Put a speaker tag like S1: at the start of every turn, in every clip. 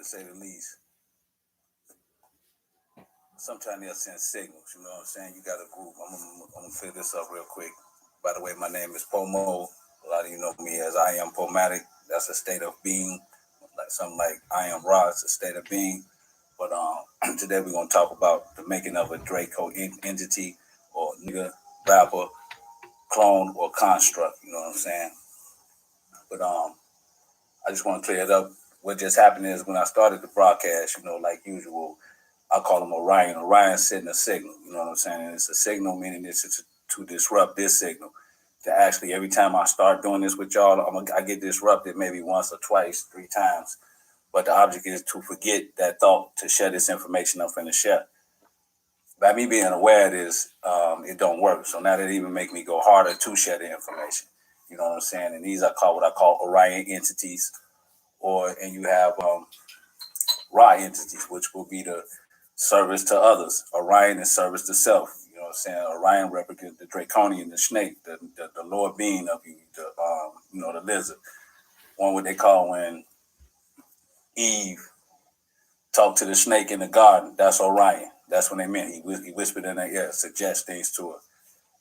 S1: to say the least. Sometimes they'll send signals, you know what I'm saying? You got a group. I'm gonna clear this up real quick. By the way, my name is Pomo. A lot of you know me as I am Pomatic. That's a state of being. Like something like I am Ra, it's a state of being. But today we're gonna talk about the making of a Draco entity or nigga, rapper, clone, or construct, you know what I'm saying? But I just want to clear it up. What just happened is when I started the broadcast, you know, like usual, I call him Orion. Orion's sending a signal, you know what I'm saying? And it's a signal, meaning it's to disrupt this signal. To actually, every time I start doing this with y'all, I get disrupted maybe once or twice, 3 times. But the object is to forget that thought, to share this information I'm finna share. By me being aware of this, it don't work. So now that even make me go harder to share the information. You know what I'm saying? And these are called what I call Orion entities, and you have Ra entities, which will be the service to others. Orion is service to self. You know what I'm saying? Orion represents the draconian, the snake, the lower being of you, the lizard. One what they call when Eve talked to the snake in the garden. That's Orion. That's what they meant. He whispered in her ear, suggest things to her.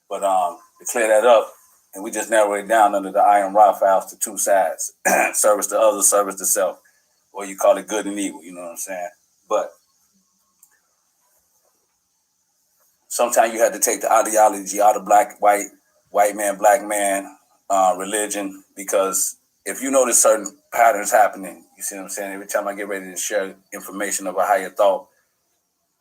S1: But to clear that up, and we just narrow it down under the Iron Ra files to 2 sides: service to others, service to self, or you call it good and evil. You know what I'm saying? But sometimes you had to take the ideology out of white man, black man, religion, because if you notice certain patterns happening, you see what I'm saying? Every time I get ready to share information of a higher thought,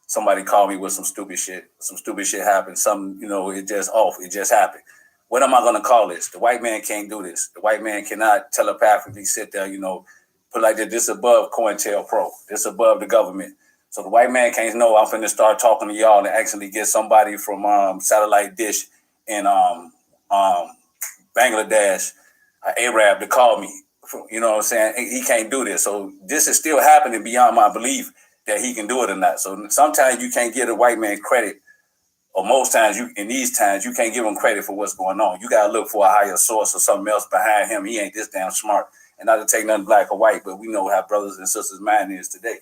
S1: somebody call me with some stupid shit. Some stupid shit happened. It just off. It just happened. What am I going to call this? The white man can't do this. The white man cannot telepathically sit there, put like this above COINTELPRO. This above the government. So the white man can't know I'm finna start talking to y'all and actually get somebody from satellite dish in Bangladesh, Arab, to call me. You know what I'm saying? He can't do this. So this is still happening beyond my belief that he can do it or not. So sometimes you can't give a white man credit, or most times in these times you can't give him credit for what's going on. You gotta look for a higher source or something else behind him. He ain't this damn smart. And not to take nothing black or white, but we know how brothers and sisters' mind is today.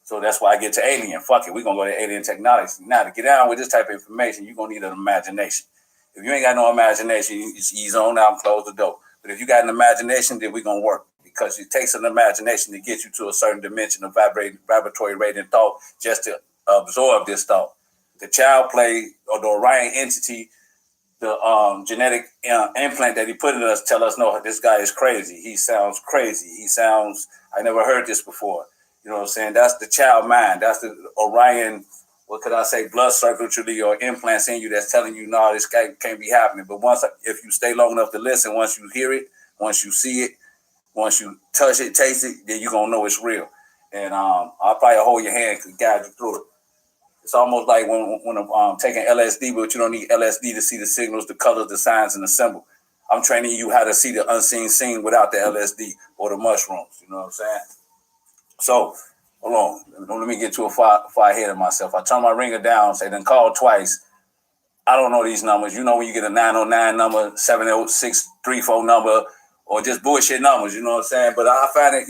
S1: So that's why I get to alien. Fuck it, we're gonna go to alien technology. Now to get down with this type of information, you're gonna need an imagination. If you ain't got no imagination, you zone out and close the door. But if you got an imagination, then we're gonna work. Because it takes an imagination to get you to a certain dimension of vibratory rate and thought just to absorb this thought. The child play or the Orion entity, the genetic implant that he put in us tell us, no, this guy is crazy. He sounds crazy. I never heard this before. You know what I'm saying? That's the child mind. That's the Orion, what could I say, blood circuitry or implants in you that's telling you, no, this guy can't be happening. But if you stay long enough to listen, once you hear it, once you see it, once you touch it, taste it, then you're going to know it's real. And I'll probably hold your hand to guide you through it. It's almost like when I'm taking LSD, but you don't need LSD to see the signals, the colors, the signs, and the symbol. I'm training you how to see the unseen scene without the LSD or the mushrooms. You know what I'm saying? So, hold on. Don't let me get too far ahead of myself. I turn my ringer down, say, then call twice. I don't know these numbers. You know when you get a 909 number, 70634 number, or just bullshit numbers, you know what I'm saying? But I find it,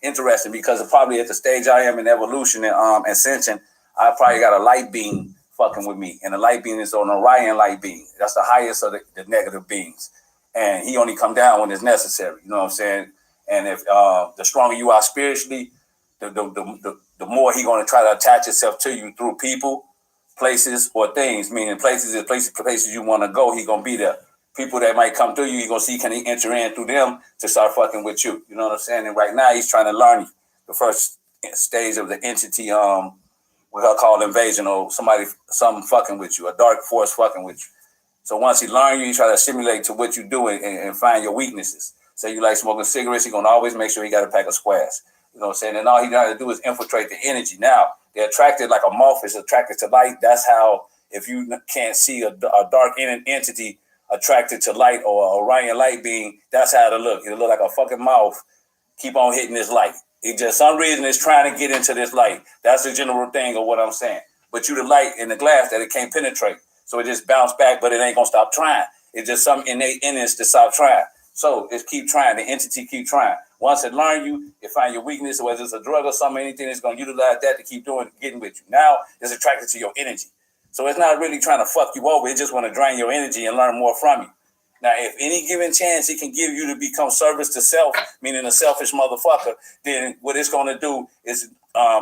S1: interesting because probably at the stage I am in evolution and ascension, I probably got a light being fucking with me. And the light being is an Orion light being. That's the highest of the negative beings. And he only come down when it's necessary, you know what I'm saying? And if the stronger you are spiritually, the more he going to try to attach himself to you through people, places, or things. Meaning places you want to go, he going to be there. People that might come through you, you're going to see, can he enter in through them to start fucking with you? You know what I'm saying? And right now, he's trying to learn you. The first stage of the entity, what I call invasion, or something fucking with you, a dark force fucking with you. So once he learns you, he try to assimilate to what you do and find your weaknesses. Say you like smoking cigarettes, he's going to always make sure he got a pack of squares. You know what I'm saying? And all he got to do is infiltrate the energy. Now, they're attracted like a moth is attracted to light. That's how, if you can't see a dark entity attracted to light or Orion light being, that's how it'll look. It'll look like a fucking mouth. Keep on hitting this light. It just, some reason it's trying to get into this light. That's the general thing of what I'm saying. But you the light in the glass that it can't penetrate. So it just bounce back, but it ain't going to stop trying. It's just something innate in us to stop trying. So it's keep trying. The entity keep trying. Once it learn you, it find your weakness, whether it's a drug or something, anything, it's going to utilize that to keep getting with you. Now it's attracted to your energy. So it's not really trying to fuck you over. It just want to drain your energy and learn more from you. Now, if any given chance it can give you to become service to self, meaning a selfish motherfucker, then what it's going to do is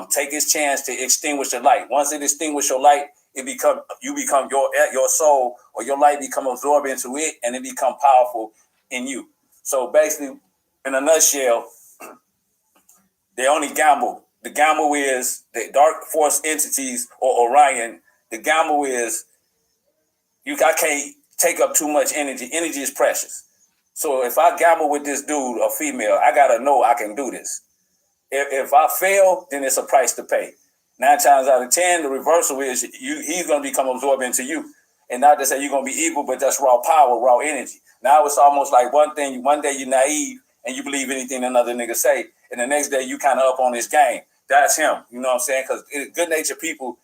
S1: take its chance to extinguish the light. Once it extinguishes your light, you become your soul or your light become absorbed into it, and it become powerful in you. So basically, in a nutshell, they only gamble. The gamble is the dark force entities or Orion. The gamble is I can't take up too much energy. Energy is precious. So if I gamble with this dude or female, I gotta know I can do this. If I fail, then it's a price to pay. 9 times out of 10, the reversal is he's gonna become absorbed into you. And not to say you're gonna be equal, but that's raw power, raw energy. Now it's almost like one day you're naive and you believe anything another nigga say, and the next day you kind of up on his game. That's him. You know what I'm saying? Because good natured people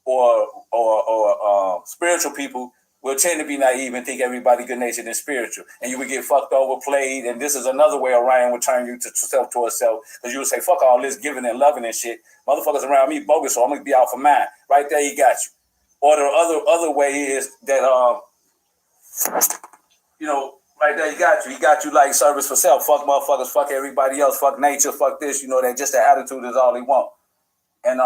S1: or spiritual people will tend to be naive and think everybody good natured and spiritual, and you would get fucked over, played, and this is another way Orion would turn you to self towards self, because you would say fuck all this giving and loving and shit. Motherfuckers around me bogus, so I'm gonna be out for mine. Right there, he got you. Or the other way is that right there, he got you. He got you like service for self. Fuck motherfuckers, fuck everybody else, fuck nature, fuck this. That just the attitude is all he want. And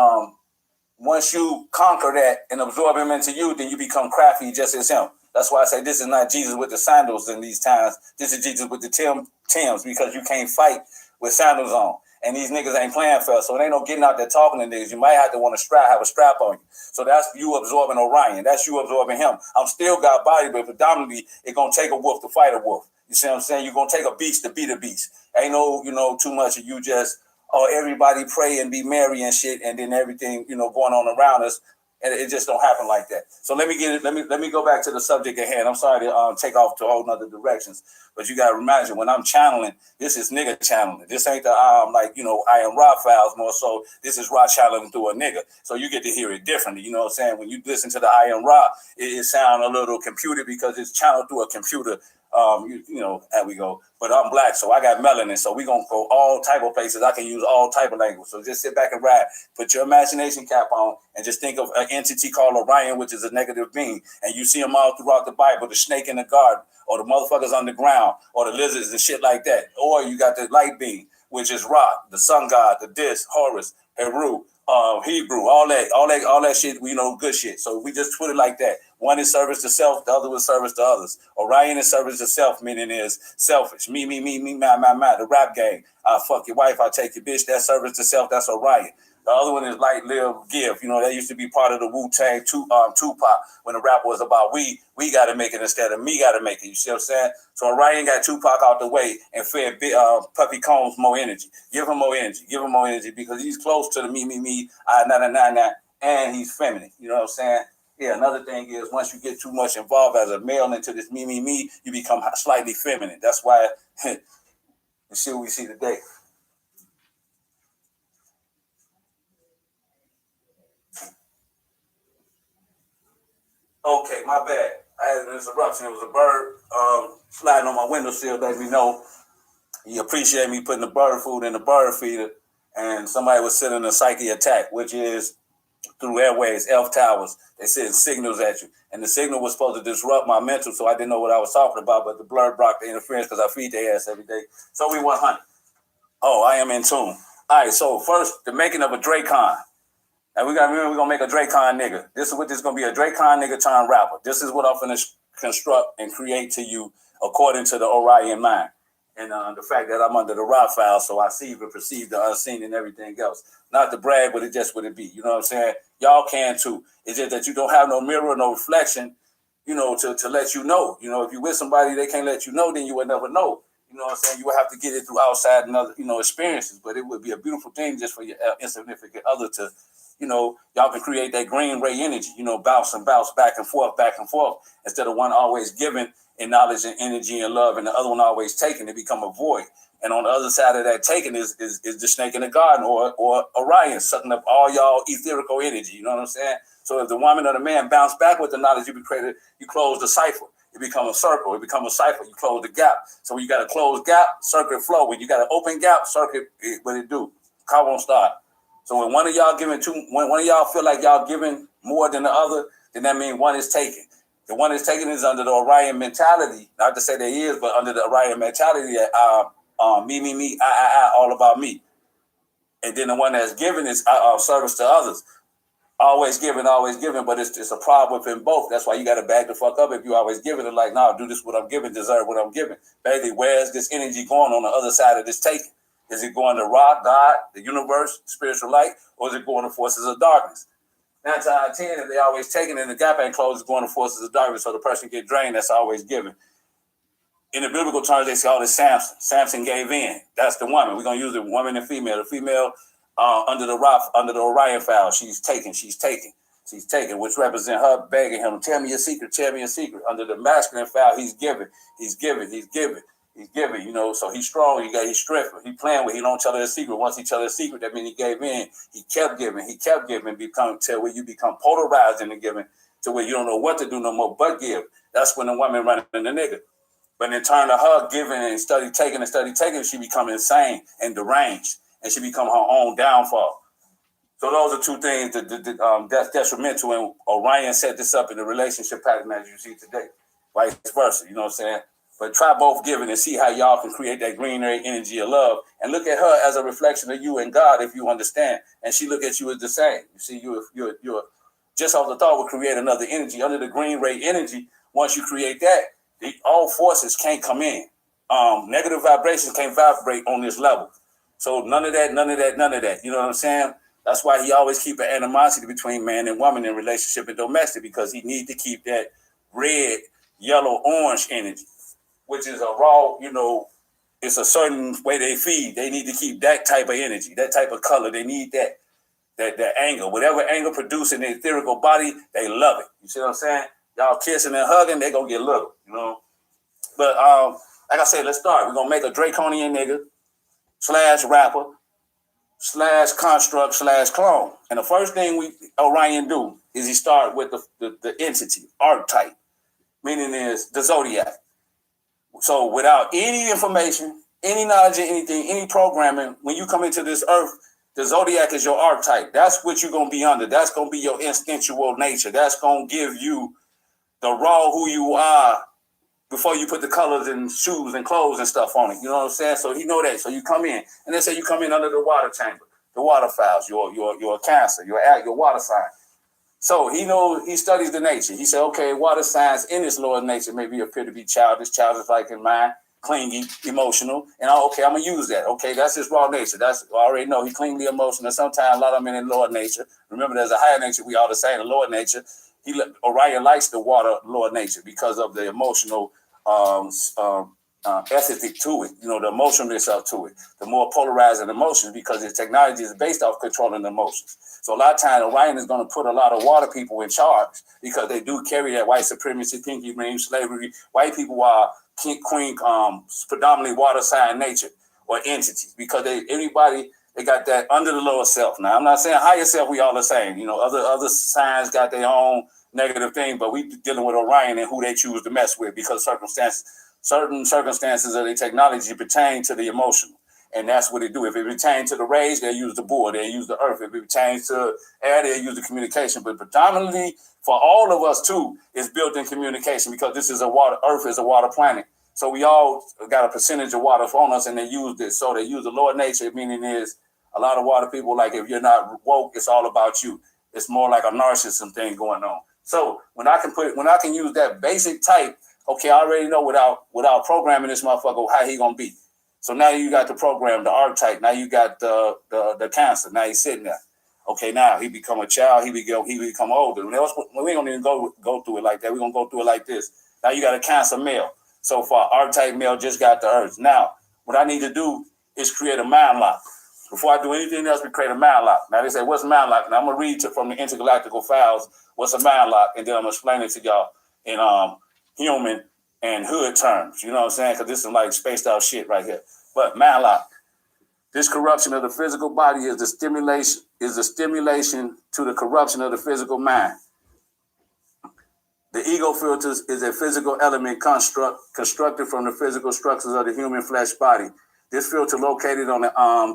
S1: once you conquer that and absorb him into you, then you become crafty just as him. That's why I say this is not Jesus with the sandals in these times. This is Jesus with the Tims, because you can't fight with sandals on. And these niggas ain't playing fair, so it ain't no getting out there talking to niggas. You might have to want to have a strap on you. So that's you absorbing Orion. That's you absorbing him. I'm still got body, but predominantly it's going to take a wolf to fight a wolf. You see what I'm saying? You're going to take a beast to beat a beast. Ain't no, too much of you just, everybody pray and be merry and shit, and then everything, going on around us. And it just don't happen like that. So let me go back to the subject at hand. I'm sorry to take off to whole nother directions, but you got to imagine when I'm channeling, this is nigga channeling. This ain't the I am Ra files more so. This is Ra channeling through a nigga. So you get to hear it differently. You know what I'm saying? When you listen to the I am Ra, it sound a little computed because it's channeled through a computer. There we go. But I'm black, so I got melanin. So we gonna go all type of places. I can use all type of language. So just sit back and ride. Put your imagination cap on and just think of an entity called Orion, which is a negative being. And you see them all throughout the Bible, the snake in the garden, or the motherfuckers on the ground, or the lizards and shit like that. Or you got the light being, which is Ra, the sun god, the disc, Horus, Heru, Hebrew, all that shit, good shit. So we just put it like that. One is service to self, the other is service to others. Orion is service to self, meaning is selfish. Me, my. The rap gang. I fuck your wife, I take your bitch. That's service to self, that's Orion. The other one is like, live, give. That used to be part of the Wu-Tang Tupac when the rap was about we got to make it instead of me got to make it. You see what I'm saying? So Orion got Tupac out the way and fed Puffy Combs more energy. Give him more energy because he's close to the me, nah, and he's feminine. You know what I'm saying? Yeah, another thing is once you get too much involved as a male into this me, you become slightly feminine. That's why the shit we see today. Okay, my bad. I had an interruption. It was a bird sliding on my windowsill, let me know he appreciated me putting the bird food in the bird feeder, and somebody was sending a psyche attack, which is through airways, Elf Towers. They send signals at you. And the signal was supposed to disrupt my mental, so I didn't know what I was talking about, but the blur blocked the interference because I feed their ass every day. So we went hunting. Oh, I am in tune. All right, so first, the making of a Dracon. Now, we're going to make a Dracon nigga. This is what this is going to be, a Dracon nigga turned rapper. This is what I'm going to construct and create to you according to the Orion mind. And the fact that I'm under the Ra file, so I see and perceive the unseen and everything else. Not to brag, but it just what it be. You know what I'm saying? Y'all can too. It's just that you don't have no mirror, no reflection, to let you know. If you with somebody, they can't let you know, then you would never know. You know what I'm saying? You would have to get it through outside and other, experiences. But it would be a beautiful thing just for your insignificant other to, y'all can create that green ray energy, bounce and bounce back and forth, instead of one always giving in knowledge and energy and love, and the other one always taking, it become a void. And on the other side of that taking is the snake in the garden or Orion sucking up all y'all etherical energy. You know what I'm saying? So if the woman or the man bounce back with the knowledge you be created, you close the cipher. it becomes a circle. It becomes a cycle. You close the gap. So when you got a closed gap, circuit flow. When you got an open gap, circuit, what it do? Car won't start. So when one of y'all when one of y'all feel like y'all giving more than the other, then that means one is taken. The one is taken is under the Orion mentality. Not to say there is, but under the Orion mentality that me, I, all about me. And then the one that's given is service to others. Always giving, but it's a problem within both. That's why you got to back the fuck up if you always giving it. Like, no, do this what I'm giving, deserve what I'm giving. Basically, where's this energy going on the other side of this taking? Is it going to rock, God, the universe, spiritual light, or is it going to forces of darkness? 9 times out of 10, if they always taking and the gap ain't closed, it's going to forces of darkness, so the person get drained. That's always given. In the biblical terms, they say, oh, this Samson. Samson gave in. That's the woman. We're going to use the woman and female. The female under the Orion file, she's taken, which represent her begging him, tell me your secret. Under the masculine file, he's giving, you know, so he's strong, he's strength. He playing with, he don't tell her a secret. Once he tell her a secret, that means he gave in. He kept giving, till where you become polarized in the giving, to where you don't know what to do no more but give. That's when the woman running the nigga. But in turn to her giving and study taking, she become insane and deranged, and she become her own downfall. So those are two things that's detrimental, and Orion set this up in the relationship pattern as you see today, vice versa, you know what I'm saying? But try both giving and see how y'all can create that green ray energy of love, and look at her as a reflection of you and God if you understand, and she look at you as the same. You see, you're just off the thought will create another energy. Under the green ray energy, once you create that, all forces can't come in. Negative vibrations can't vibrate on this level. So none of that. You know what I'm saying? That's why he always keep an animosity between man and woman in relationship and domestic, because he need to keep that red, yellow, orange energy, which is a raw, you know, it's a certain way they feed. They need to keep that type of energy, that type of color. They need that anger. Whatever anger produced in the etherical body, they love it. You see what I'm saying? Y'all kissing and hugging, they gonna get little, you know. But like I said, let's start. We're gonna make a draconian nigga / rapper / construct / clone. And the first thing Orion do is he start with the entity, archetype, meaning is the zodiac. So without any information, any knowledge of anything, any programming, when you come into this earth, the zodiac is your archetype. That's what you're gonna be under. That's gonna be your instinctual nature. That's gonna give you the raw who you are before you put the colors and shoes and clothes and stuff on it. You know what I'm saying? So he know that. So you come in, and they say you come in under the water chamber, the water files. You're a Cancer. You're water sign. So he studies the nature. He said, okay, water signs in this Lord's nature maybe appear to be childish like in mine, clingy, emotional. And I'm gonna use that. Okay, that's his raw nature. I already know he clingy, emotional. Sometimes a lot of them in the Lord nature. Remember, there's a higher nature. We all the same. The Lord nature. Orion likes the water Lord nature because of the emotional aesthetic to it, you know, the emotionalness up to it, the more polarizing emotions, because the technology is based off controlling the emotions. So a lot of times Orion is going to put a lot of water people in charge because they do carry that white supremacy, pinky ring, slavery. White people are queen, predominantly water sign nature or entities, because they got that under the lower self. Now, I'm not saying higher self, we all the same. You know, other signs got their own negative thing, but we dealing with Orion and who they choose to mess with, because certain circumstances of the technology pertain to the emotional. And that's what they do. If it pertains to the rays, they use the bull, they use the earth. If it pertains to air, they use the communication. But predominantly for all of us too, is built in communication, because earth is a water planet. So we all got a percentage of water on us, and they use this. So they use the Lord nature, meaning is a lot of water people, like if you're not woke, it's all about you. It's more like a narcissism thing going on. So when I can use that basic type, okay, I already know without programming this motherfucker how he gonna be. So now you got the program, the archetype. Now you got the Cancer. Now he's sitting there. Okay, now he become a child. He become older. We don't even go through it like that. We're gonna go through it like this. Now you got a Cancer male. So far, archetype male just got the earth. Now what I need to do is create a mind lock. Before I do anything else, we create a mind lock. Now they say, what's a mind lock? Now I'm gonna read from the intergalactical files what's a mind lock, and then I'm gonna explain it to y'all in human and hood terms. You know what I'm saying? Because this is like spaced out shit right here. But mind lock, this corruption of the physical body is the stimulation to the corruption of the physical mind. The ego filters is a physical element constructed from the physical structures of the human flesh body. This filter located on the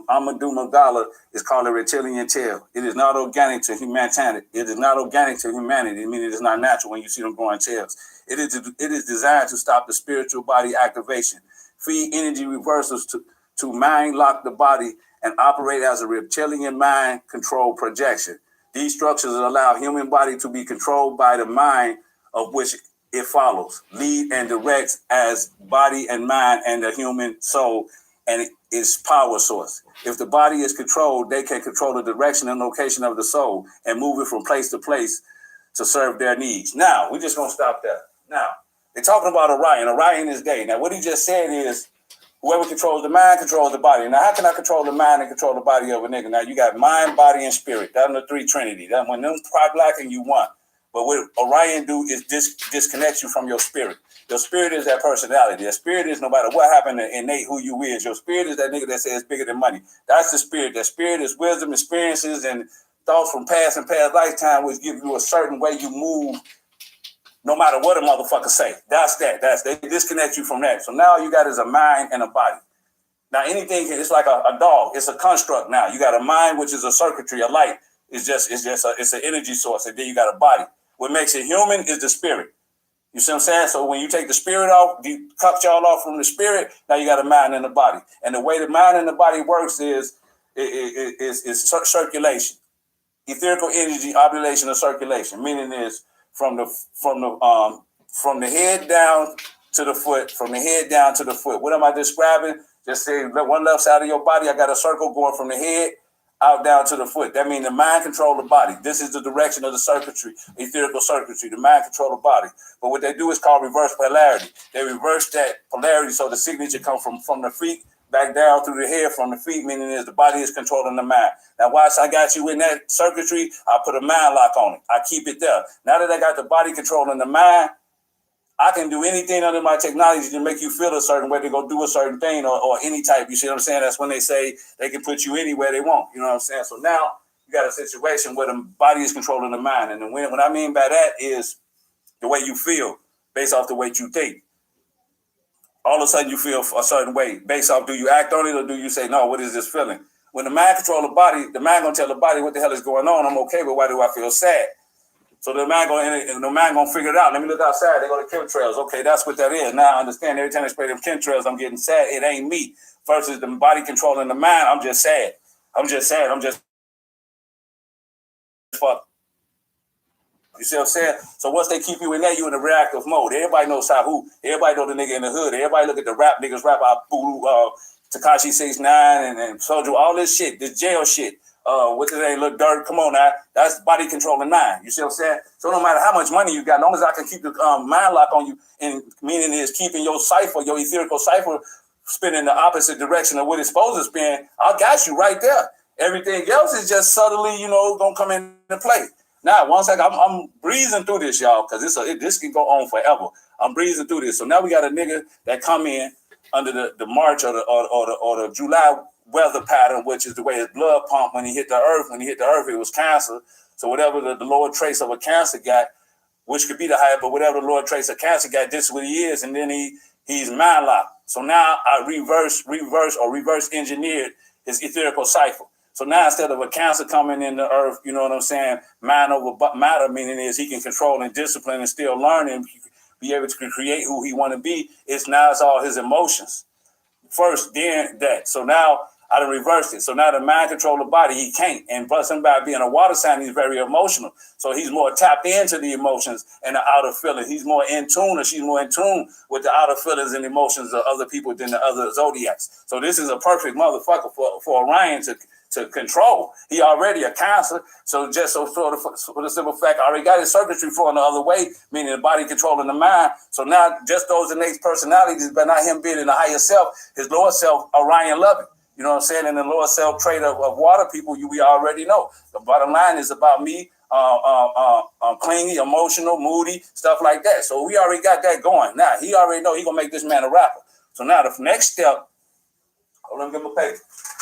S1: amygdala is called a reptilian tail. It is not organic to humanity. It is not organic to humanity. I mean, it is not natural when you see them growing tails. It is designed to stop the spiritual body activation, feed energy reversals to mind lock the body, and operate as a reptilian mind control projection. These structures allow human body to be controlled by the mind of which it follows, lead and directs as body and mind and the human soul and its power source. If the body is controlled, they can control the direction and location of the soul and move it from place to place to serve their needs. Now, we're just going to stop there. Now, they're talking about Orion. Orion is day. Now, what he just said is whoever controls the mind controls the body. Now, how can I control the mind and control the body of a nigga? Now, you got mind, body, and spirit. That's the three trinity. That when them pride lacking, you want. But what Orion do is disconnect you from your spirit. Your spirit is that personality. Your spirit is no matter what happened to innate who you is. Your spirit is that nigga that says bigger than money. That's the spirit. That spirit is wisdom, experiences, and thoughts from past and past lifetime, which give you a certain way you move no matter what a motherfucker say. That's they disconnect you from that. So now you got is a mind and a body. Now anything, it's like a dog. It's a construct now. You got a mind, which is a circuitry, a light. It's an energy source. And then you got a body. What makes it human is the spirit. You see what I'm saying? So when you take the spirit off, you cut y'all off from the spirit, now you got a mind and a body. And the way the mind and the body works is circulation. Etherical energy, ovulation, or circulation, meaning is from the head down to the foot, from the head down to the foot. What am I describing? Just say one left side of your body, I got a circle going from the head out down to the foot. That means the mind control the body. This is the direction of the circuitry, etherical circuitry. The mind control the body. But what they do is called reverse polarity. They reverse that polarity so the signature comes from the feet back down through the head from the feet, meaning is the body is controlling the mind. Now, once I got you in that circuitry, I put a mind lock on it. I keep it there. Now that I got the body controlling the mind, I can do anything under my technology to make you feel a certain way to go do a certain thing or any type. You see what I'm saying? That's when they say they can put you anywhere they want. You know what I'm saying? So now you got a situation where the body is controlling the mind. And what I mean by that is the way you feel based off the way you think. All of a sudden you feel a certain way based off, do you act on it or do you say, no, what is this feeling? When the mind controls the body, the mind going to tell the body what the hell is going on. I'm okay, but why do I feel sad? So the man gonna figure it out. Let me look outside. They go to chemtrails. Okay, that's what that is. Now I understand. Every time they spray them chemtrails, I'm getting sad. It ain't me. Versus the body controlling the mind, I'm just sad. I'm just fuck. You see what I'm saying? So once they keep you in there, you in a reactive mode. Everybody knows who. Everybody know the nigga in the hood. Everybody look at the rap niggas rap out Tekashi 6ix9ine and Soulja, all this shit, this jail shit. What's his name? Lil Durk. Come on now. That's body controlling mind. You see what I'm saying? So no matter how much money you got, as long as I can keep the mind lock on you, and meaning is keeping your cipher, your etherical cipher, spinning the opposite direction of what it's supposed to spin, I got you right there. Everything else is just subtly, gonna come into play. Now, one second, I'm breezing through this, y'all, because this can go on forever. I'm breezing through this. So now we got a nigga that come in under the March or the July weather pattern, which is the way his blood pumped when he hit the earth. When he hit the earth, it was cancer. So whatever the lower trace of a cancer got, which could be the higher, but whatever the lower trace of cancer got, this is what he is. And then he's mind locked. So now I reverse engineered his etherical cipher. So now instead of a cancer coming in the earth, you know what I'm saying, mind over matter, meaning is he can control and discipline and still learn and be able to create who he want to be. It's all his emotions. First, then that. So now I done reversed it. So now the mind control the body, he can't. And plus him by being a water sign, he's very emotional. So he's more tapped into the emotions and the outer feelings. He's more in tune, or she's more in tune with the outer feelings and emotions of other people than the other zodiacs. So this is a perfect motherfucker for Orion to control. He already a Cancer. So just for the simple fact, I already got his circuitry flowing the other way, meaning the body controlling the mind. So now just those innate personalities, but not him being in the higher self, his lower self, Orion loving. You know what I'm saying? In the lower self trait of water people, we already know. The bottom line is about me, clingy, emotional, moody, stuff like that. So we already got that going. Now, he already know he going to make this man a rapper. So now the next step, hold on, give him a paper.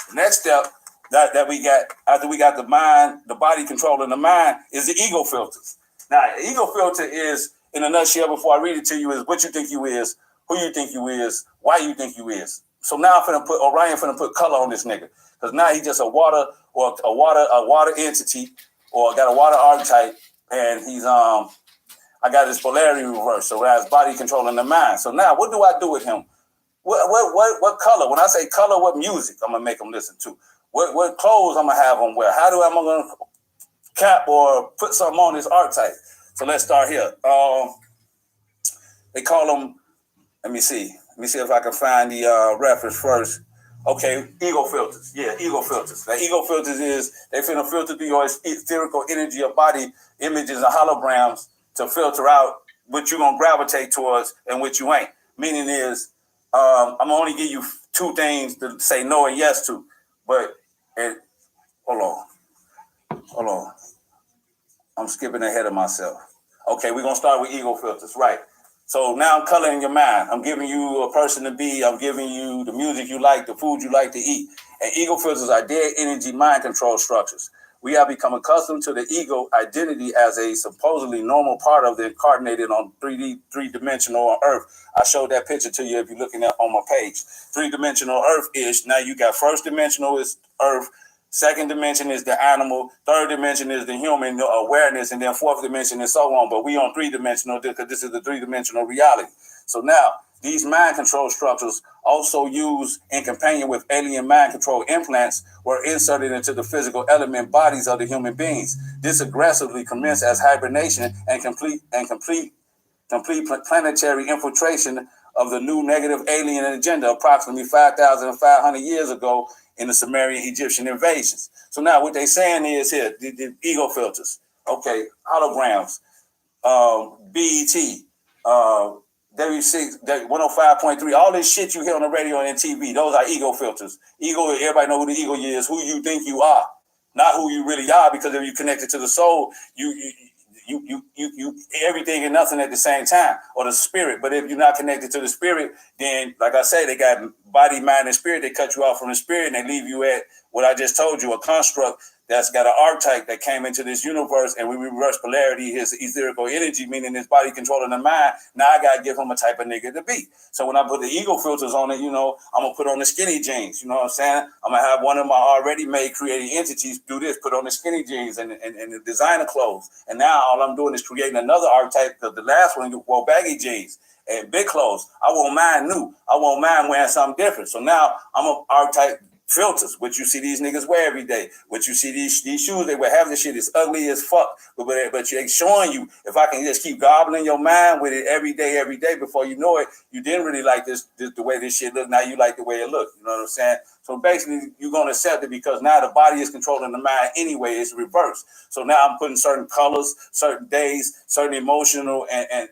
S1: The next step that we got, after we got the mind, the body controlling the mind, is the ego filters. Now, the ego filter is in a nutshell, before I read it to you, is what you think you is, who you think you is, why you think you is. So now I'm finna put Orion finna put color on this nigga, because now he just a water or a water entity, or got a water archetype, and he's I got his polarity reversed, so that's body controlling the mind. So now what do I do with him? What color? When I say color, what music I'm gonna make him listen to? What clothes I'm gonna have him wear? How do I'm gonna cap or put something on his archetype? So let's start here. They call them. Let me see. Let me see if I can find the reference first. Okay, ego filters. Yeah, ego filters. The ego filters is they finna filter through your etherical energy of body images and holograms to filter out what you're gonna gravitate towards and what you ain't. Meaning is, I'm gonna only give you two things to say no and yes to. But hold on. I'm skipping ahead of myself. Okay, we're gonna start with ego filters, right? So now I'm coloring your mind. I'm giving you a person to be. I'm giving you the music you like, the food you like to eat. And ego filters are dead energy mind control structures. We have become accustomed to the ego identity as a supposedly normal part of the incarnated on three-dimensional on Earth. I showed that picture to you if you're looking at on my page. Three-dimensional Earth-ish. Now you got first dimensional is Earth. Second dimension is the animal. Third dimension is the human awareness. And then fourth dimension and so on. But we on three-dimensional because this is the three-dimensional reality. So now, these mind control structures, also used in companion with alien mind control implants, were inserted into the physical element bodies of the human beings. This aggressively commenced as hibernation and complete planetary infiltration of the new negative alien agenda approximately 5,500 years ago in the Sumerian Egyptian invasions. So now what they're saying is here, the ego filters, okay, holograms, BET, W6, 105.3, all this shit you hear on the radio and TV, those are ego filters. Ego, everybody know who the ego is, who you think you are, not who you really are, because if you're connected to the soul, you everything and nothing at the same time, or the spirit. But if you're not connected to the spirit, then like I say, they got body, mind, and spirit. They cut you off from the spirit and they leave you at what I just told you, a construct that's got an archetype that came into this universe, and we reverse polarity, his etherical energy, meaning his body controlling the mind. Now I gotta give him a type of nigga to be. So when I put the ego filters on it, I'm gonna put on the skinny jeans. You know what I'm saying? I'm gonna have one of my already made creating entities do this, put on the skinny jeans and the designer clothes. And now all I'm doing is creating another archetype, because the last one wore baggy jeans and big clothes. I won't mind new. I won't mind wearing something different. So now I'm an archetype filters, what you see these niggas wear every day, what you see these shoes they wear, half the shit is ugly as fuck, but you're showing you, if I can just keep gobbling your mind with it every day, before you know it, you didn't really like this the way this shit look, now you like the way it look, you know what I'm saying? So basically, you're going to accept it because now the body is controlling the mind anyway, it's reversed. So now I'm putting certain colors, certain days, certain emotional and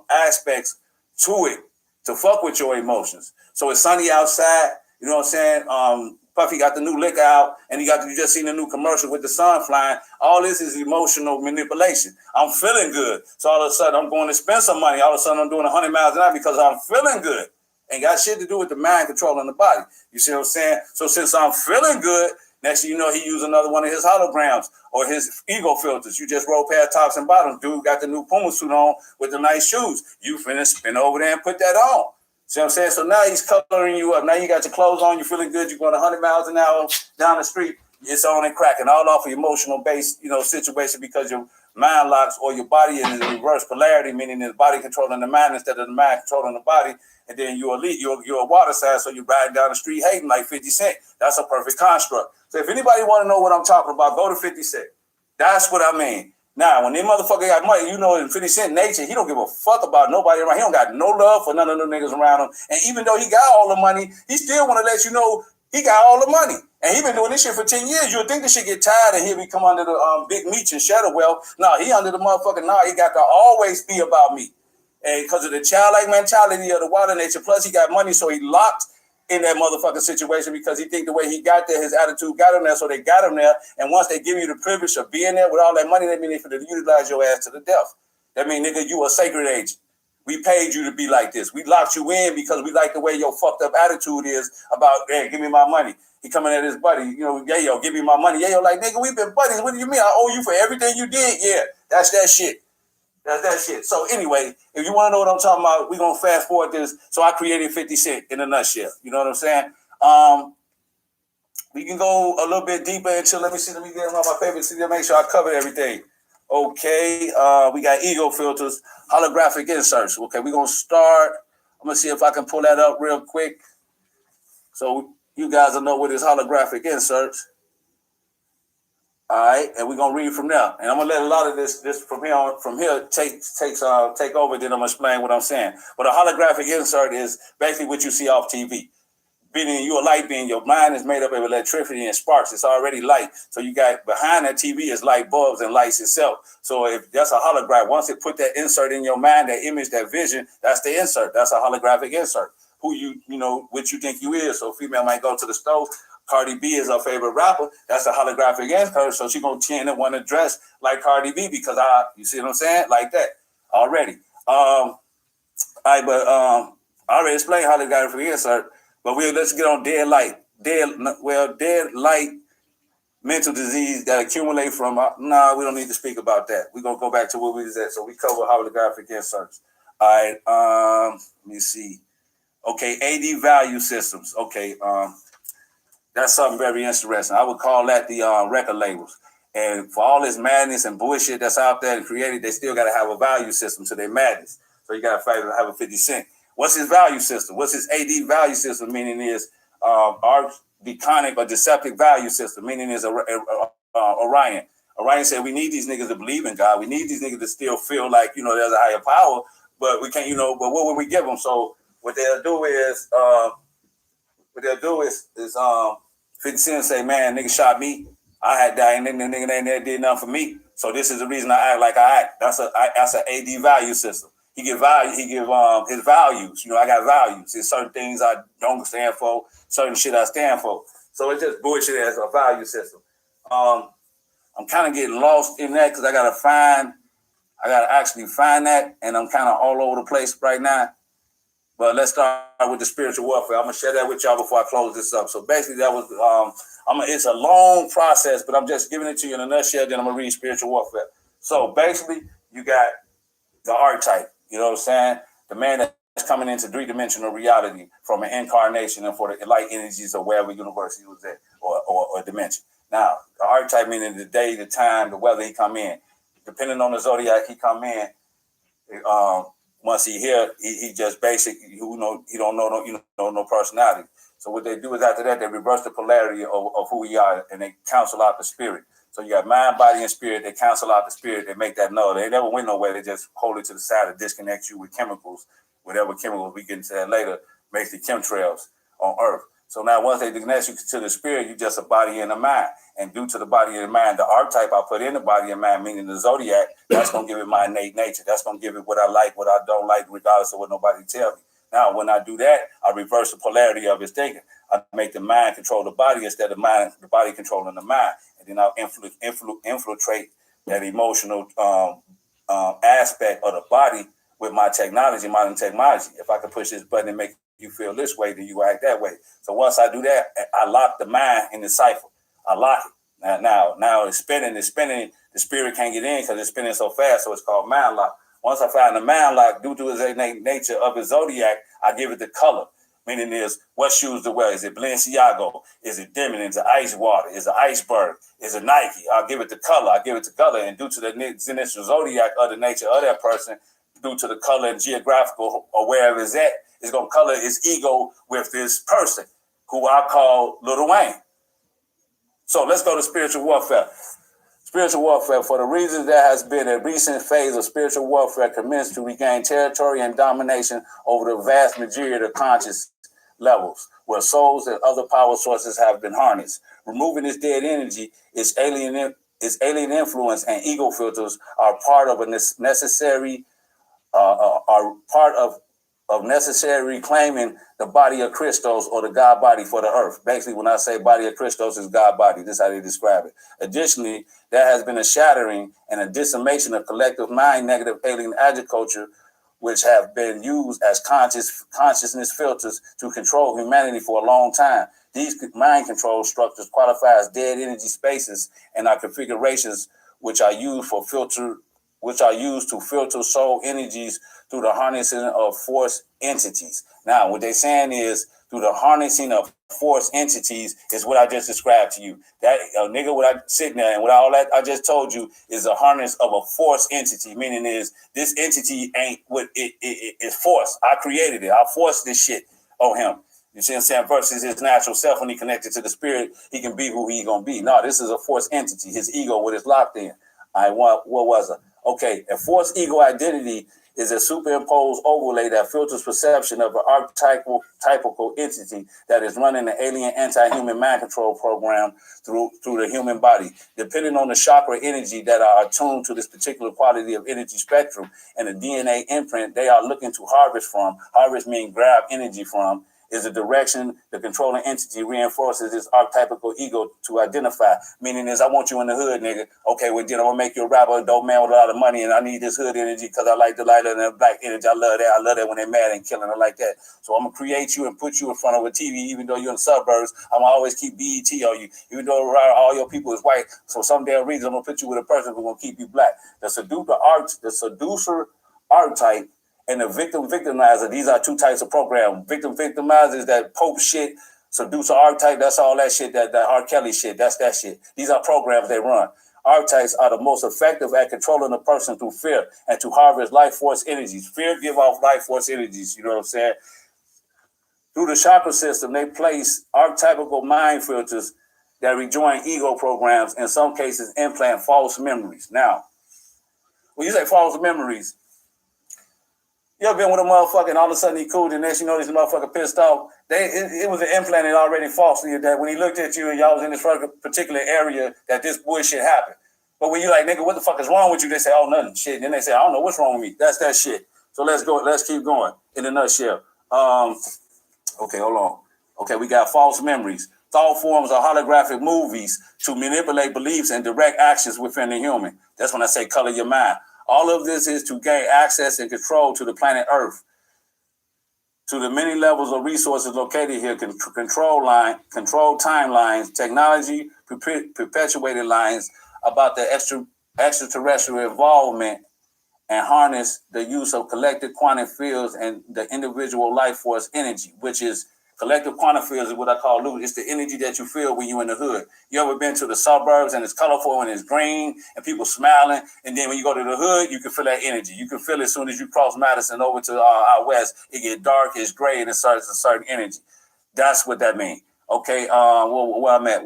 S1: aspects to it to fuck with your emotions. So it's sunny outside, you know what I'm saying? Puffy got the new liquor out, and you just seen the new commercial with the sun flying. All this is emotional manipulation. I'm feeling good. So all of a sudden, I'm going to spend some money. All of a sudden, I'm doing 100 miles an hour because I'm feeling good. Ain't got shit to do with the mind controlling the body. You see what I'm saying? So since I'm feeling good, next thing you know, he used another one of his holograms or his ego filters. You just roll past tops and bottoms. Dude got the new Puma suit on with the nice shoes. You finna spin over there and put that on. See what I'm saying? So now he's coloring you up. Now you got your clothes on. You're feeling good. You're going 100 miles an hour down the street. It's on and cracking all off of emotional based, situation because your mind locks or your body is in reverse polarity, meaning the body controlling the mind instead of the mind controlling the body. And then you're elite. You're a water sign, so you're riding down the street hating like 50 Cent. That's a perfect construct. So if anybody want to know what I'm talking about, go to 50 Cent. That's what I mean. Now, when them motherfucker got money, in 50 Cent nature, he don't give a fuck about nobody around. He don't got no love for none of them niggas around him. And even though he got all the money, he still want to let you know he got all the money. And he been doing this shit for 10 years. You would think this shit get tired and he'll come under the big meech and shadow wealth. No, he under the motherfucker. No, he got to always be about me. And because of the childlike mentality of the water nature, plus he got money, so he locked in that motherfucking situation because he think the way he got there, his attitude got him there, so they got him there. And once they give you the privilege of being there with all that money, that mean they finna utilize your ass to the death. That mean, nigga, you a sacred agent. We paid you to be like this. We locked you in because we like the way your fucked up attitude is about, hey, give me my money. He coming at his buddy, Yayo, give me my money. Yayo like, nigga, we been buddies. What do you mean? I owe you for everything you did. Yeah, that's that shit. That's that shit. So anyway, if you want to know what I'm talking about, we're gonna fast forward this. So I created 50 Cent in a nutshell. You know what I'm saying? We can go a little bit deeper into. Let me get one of my favorites to make sure I cover everything. Okay, we got ego filters, holographic inserts. Okay, we're gonna start. I'm gonna see if I can pull that up real quick, so you guys will know what is holographic inserts. All right, and we're gonna read from there, and I'm gonna let a lot of this from here take over. Then I'm gonna explain what I'm saying. But a holographic insert is basically what you see off TV. Being you a light being, your mind is made up of electricity and sparks. It's already light. So you got behind that TV is light bulbs and lights itself. So if that's a holograph, once it put that insert in your mind, that image, that vision, that's the insert. That's a holographic insert. Who you know, what you think you is. So female might go to the stove. Cardi B is her favorite rapper. That's a holographic insert. So she gonna tend to want to dress like Cardi B because you see what I'm saying? Like that already. I already explained holographic insert. But let's get on dead light mental disease that accumulate from. We don't need to speak about that. We're gonna go back to what we was at. So we cover holographic inserts. All right. Let me see. Okay, AD value systems. Okay. That's something very interesting. I would call that the record labels. And for all this madness and bullshit that's out there and created, they still got to have a value system to their madness. So you got to have a 50 Cent. What's his value system? What's his AD value system? Meaning is our deconic or deceptive value system. Meaning is Orion. Orion said we need these niggas to believe in God. We need these niggas to still feel like, there's a higher power, but we can't, but what would we give them? So what they'll do is 50 Cent say, man, nigga shot me. I had died, and nigga ain't did nothing for me. So this is the reason I act like I act. That's an AD value system. He give value. He give his values. I got values. There's certain things I don't stand for. Certain shit I stand for. So it's just bullshit as a value system. I'm kind of getting lost in that because I gotta actually find that, and I'm kind of all over the place right now. But let's start with the spiritual warfare. I'm gonna share that with y'all before I close this up. So basically, that was it's a long process, but I'm just giving it to you in a nutshell. Then I'm gonna read spiritual warfare. So basically, you got the archetype. You know what I'm saying? The man that's coming into three-dimensional reality from an incarnation and for the light energies of wherever universe he was at or dimension. Now, the archetype meaning the day, the time, the weather he come in. Depending on the zodiac he come in, once he here, he just basic. He don't know no personality. So what they do is after that they reverse the polarity of who we are and they cancel out the spirit. So you got mind, body, and spirit. They cancel out the spirit. They make that null. They never went nowhere. They just hold it to the side and disconnect you with chemicals. Whatever chemicals we get into that later makes the chemtrails on Earth. So now once they connect you to the spirit, you just a body and a mind. And due to the body and the mind, the archetype I put in the body and mind, meaning the zodiac, that's going to give it my innate nature. That's going to give it what I like, what I don't like, regardless of what nobody tell me. Now, when I do that, I reverse the polarity of his thinking. I make the mind control the body instead of the body controlling the mind. And then I'll infiltrate that emotional aspect of the body with my technology, modern technology. If I can push this button and make you feel this way, then you act that way. So once I do that, I lock the mind in the cipher. I lock it. Now it's spinning. The spirit can't get in because it's spinning so fast, so it's called mind lock. Once I find the mind lock, due to its innate nature of his zodiac, I give it the color. Meaning is what shoes to wear. Is it Balenciaga? Is it Demon? Is it ice water? Is it iceberg? Is it Nike? I'll give it the color. And due to the initial zodiac of the nature of that person, due to the color and geographical or wherever it's at, it's going to color his ego with this person who I call Lil Wayne. So let's go to spiritual warfare. Spiritual warfare, for the reasons there has been a recent phase of spiritual warfare commenced to regain territory and domination over the vast majority of conscious levels, where souls and other power sources have been harnessed. Removing this dead energy, its alien influence and ego filters are part of a necessary, necessary reclaiming the body of Christos or the God body for the earth. Basically, when I say body of Christos is God body, this is how they describe it. Additionally, there has been a shattering and a decimation of collective mind negative alien agriculture, which have been used as consciousness filters to control humanity for a long time. These mind control structures qualify as dead energy spaces and are configurations which are used for filter which are used to filter soul energies through the harnessing of force entities. Now, what they're saying is through the harnessing of force entities is what I just described to you. That nigga, what I sitting there and what all that I just told you is a harness of a force entity, meaning is this entity ain't what it's force. I created it. I forced this shit on him. You see what I'm saying? Versus his natural self, when he connected to the spirit, he can be who he gonna be. No, this is a force entity. His ego, what is locked in. What was it? Okay, a force ego identity is a superimposed overlay that filters perception of an archetypal entity that is running an alien anti-human mind control program through the human body. Depending on the chakra energy that are attuned to this particular quality of energy spectrum and the DNA imprint they are looking to harvest means grab energy from, is a direction the controlling entity reinforces its archetypical ego to identify. Meaning is, I want you in the hood, nigga. Okay, well, then I'm gonna make you a rapper, a dope man with a lot of money, and I need this hood energy because I like the light and the black energy. I love that. I love that when they're mad and killing. I like that. So I'm gonna create you and put you in front of a TV, even though you're in the suburbs. I'm gonna always keep BET on you, even though all your people is white. So some damn reason I'm gonna put you with a person who's gonna keep you black. The seducer archetype and the victimizer, these are two types of programs. Victimizer is that Pope shit. Seducer archetype, that's all that shit, that R. Kelly shit, that's that shit. These are programs they run. Archetypes are the most effective at controlling a person through fear and to harvest life force energies. Fear give off life force energies, you know what I'm saying? Through the chakra system, they place archetypical mind filters that rejoin ego programs, in some cases implant false memories. Now, when you say false memories, you ever been with a motherfucker and all of a sudden he cool, and next you know this motherfucker pissed off? It was an implanted already falsely that when he looked at you and y'all was in this particular area that this bullshit happened. But when you like, nigga, what the fuck is wrong with you? They say, oh, nothing, shit. And then they say, I don't know what's wrong with me. That's that shit. So let's go. Let's keep going in a nutshell. Okay, hold on. Okay, we got false memories. Thought forms are holographic movies to manipulate beliefs and direct actions within the human. That's when I say color your mind. All of this is to gain access and control to the planet Earth, to the many levels of resources located here, control timelines, technology, perpetuated lines about the extraterrestrial involvement, and harness the use of collective quantum fields and the individual life force energy, which is collective quantum fields is what I call loot. It's the energy that you feel when you're in the hood. You ever been to the suburbs and it's colorful and it's green and people smiling, and then when you go to the hood, you can feel that energy. You can feel it as soon as you cross Madison over to out west. It get dark, it's gray, and it starts a certain energy. That's what that means. Okay, where I'm at.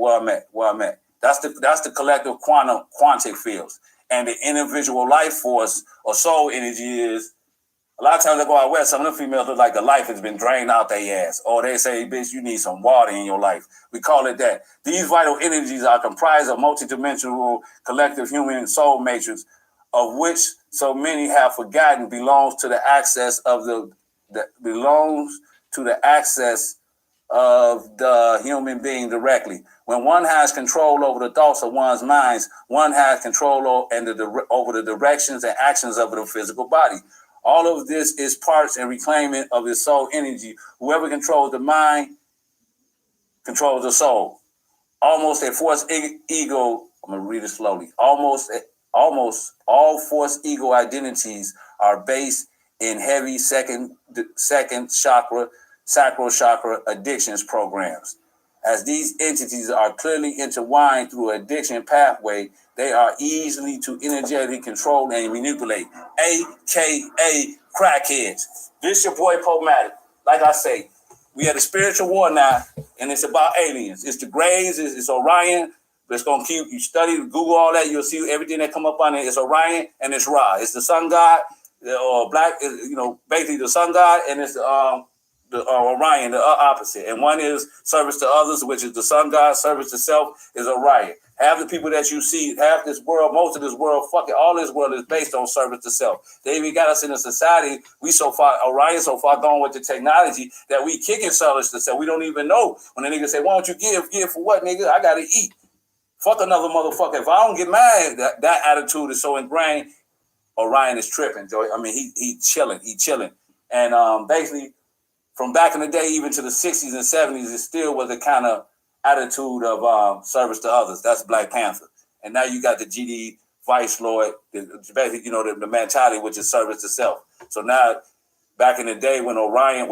S1: That's the collective quantic fields, and the individual life force or soul energy is. A lot of times I go out west, some of the females look like the life has been drained out their ass. Or they say, bitch, you need some water in your life. We call it that. These vital energies are comprised of multidimensional collective human soul matrix, of which so many have forgotten belongs to the access of the human being directly. When one has control over the thoughts of one's minds, one has control over the directions and actions of the physical body. All of this is parts and reclaiming of his soul energy. Whoever controls the mind controls the soul. Almost a force ego. I'm gonna read it slowly. Almost all force ego identities are based in heavy second chakra, sacral chakra addictions programs. As these entities are clearly intertwined through addiction pathway, they are easily to energetically control and manipulate, a.k.a. crackheads. This your boy Pomatic. Like I say, we had a spiritual war now, and it's about aliens. It's the Greys, it's Orion. It's gonna keep you study, Google all that. You'll see everything that come up on it. It's Orion and it's Ra. It's the sun god, or black. Basically the sun god, and it's the Orion, the opposite. And one is service to others, which is the sun god. Service to self is Orion. Half the people that you see, half this world, most of this world, all this world is based on service to self. They even got us in a society, Orion so far gone with the technology that we kicking service to self. We don't even know. When the nigga say, why don't you give for what, nigga? I gotta eat. Fuck another motherfucker. If I don't get mad, that attitude is so ingrained. Orion is tripping, Joey. I mean, he chilling. And basically, from back in the day, even to the 60s and 70s, it still was a kind of attitude of service to others. That's Black Panther. And now you got the GD Vice Lord, the mentality which is service to self. So now, back in the day when Ra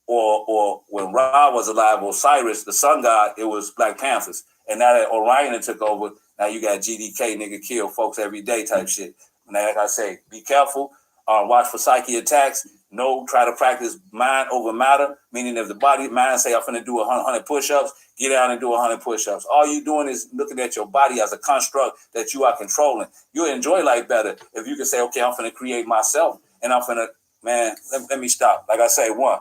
S1: when Ra was alive, Osiris, the sun god, it was Black Panthers. And now that Orion took over, now you got GDK, nigga, kill folks every day type shit. Now, like I say, be careful. Watch for psyche attacks. No, try to practice mind over matter. Meaning, if the mind say I'm finna do 100 push-ups, get down and do 100 push-ups. All you doing is looking at your body as a construct that you are controlling. You'll enjoy life better if you can say, okay, I'm finna create myself, and I'm finna, man. Let me stop. Like I say, 1,